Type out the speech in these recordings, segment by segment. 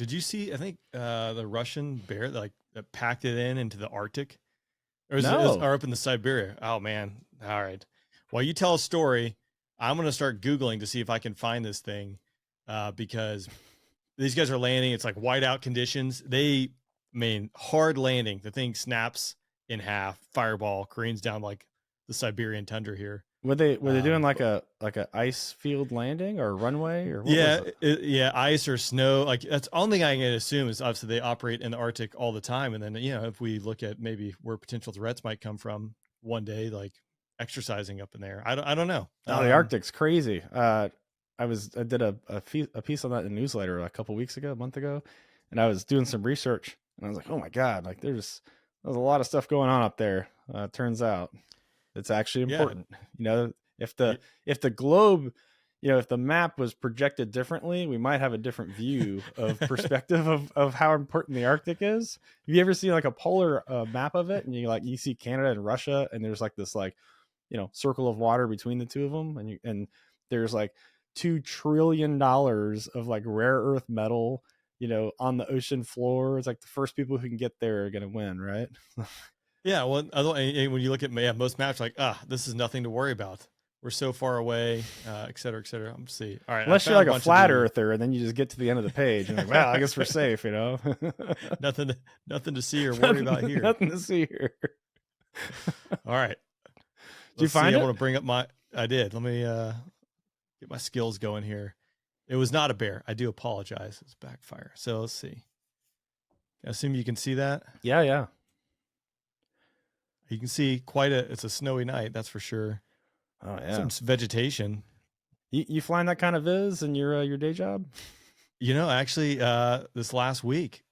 Did you see? I think the Russian bear like that packed it into the Arctic, or up in the Siberia. Oh man! All right. While you tell a story, I'm gonna start Googling to see if I can find this thing, because these guys are landing. It's like whiteout conditions. Hard landing. The thing snaps in half. Fireball careens down like the Siberian tundra here. Were they doing like a ice field landing or runway or what was it? Ice or snow. Like that's the only thing I can assume is obviously they operate in the Arctic all the time. And then, if we look at maybe where potential threats might come from one day, like exercising up in there, I don't know. Oh, the Arctic's crazy. I did a piece on that in the newsletter a month ago, and I was doing some research and I was like, oh my God, like there's a lot of stuff going on up there. Turns out it's actually important. If the globe, if the map was projected differently, we might have a different view of perspective of how important the Arctic is. Have you ever seen like a polar map of it, and you see Canada and Russia, and there's like this circle of water between the two of them, and there's like $2 trillion of like rare earth metal, on the ocean floor. It's like the first people who can get there are going to win, right? Yeah, well, when you look at most maps, like, this is nothing to worry about. We're so far away, et cetera, et cetera. I'm see. All right, unless you're like a flat earther, and then you just get to the end of the page, and like, well, I guess we're safe, Nothing to see or worry about here. Nothing to see here. All right. Did you find it? I want to bring up I did. Let me get my skills going here. It was not a bear. I do apologize. It's backfire. So let's see. I assume you can see that. Yeah. You can see it's a snowy night, that's for sure. Oh yeah. Some vegetation. You flying that kind of viz in your day job? Actually, this last week,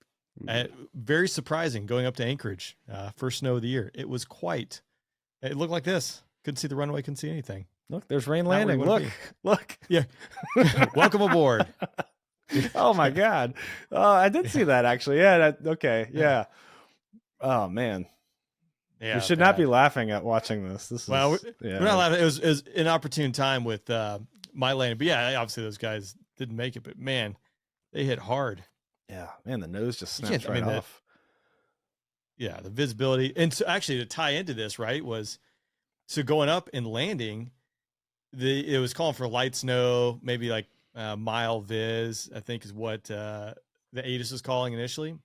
very surprising going up to Anchorage, first snow of the year. It looked like this. Couldn't see the runway, couldn't see anything. Look, there's rain landing. Look. Yeah. Welcome aboard. Oh my God. Oh, I did see that actually. Yeah. Okay. Yeah. Oh man. Yeah, we should not be laughing at watching this. We're not laughing. It was an opportune time with my landing, but yeah, obviously those guys didn't make it. But man, they hit hard. Yeah, man, the nose just snaps right off. The visibility, and so actually to tie into this, right, was so going up and landing. It was calling for light snow, maybe like mile viz, I think is what the ATIS was calling initially.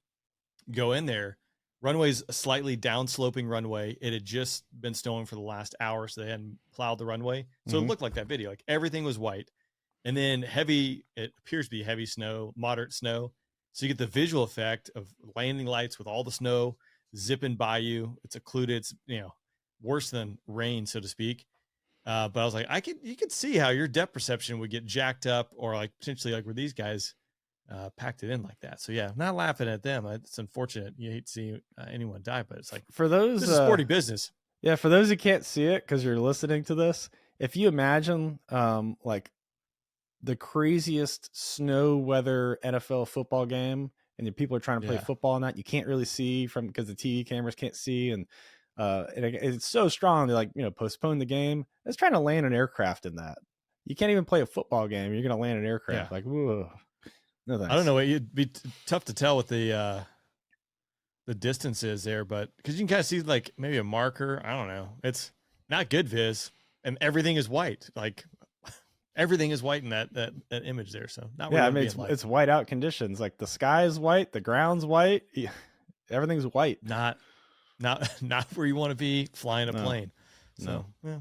Go in there. Runway's a slightly downsloping runway. It had just been snowing for the last hour, so they hadn't plowed the runway. So It looked like that video. Like everything was white. And then it appears to be heavy snow, moderate snow. So you get the visual effect of landing lights with all the snow zipping by you. It's occluded. It's, worse than rain, so to speak. But I was like, you could see how your depth perception would get jacked up, or like potentially like where these guys packed it in like that. So yeah, not laughing at them. It's unfortunate. You hate to see anyone die, but it's like, for those, this is sporty business. Yeah. For those who can't see it, cause you're listening to this, if you imagine like the craziest snow weather NFL football game, and the people are trying to play football on that, you can't really see because the TV cameras can't see. And it's so strong. They like, postpone the game. It's trying to land an aircraft in that. You can't even play a football game. You're going to land an aircraft. Like, whoa. No, thanks. I don't know. It'd be tough to tell what the distance is there, but because you can kind of see like maybe a marker. I don't know. It's not good viz, and everything is white. Like everything is white in that image there. So not really. Yeah, I mean it's whiteout conditions. Like the sky is white, the ground's white, everything's white. Not where you want to be flying a plane. So no. Yeah.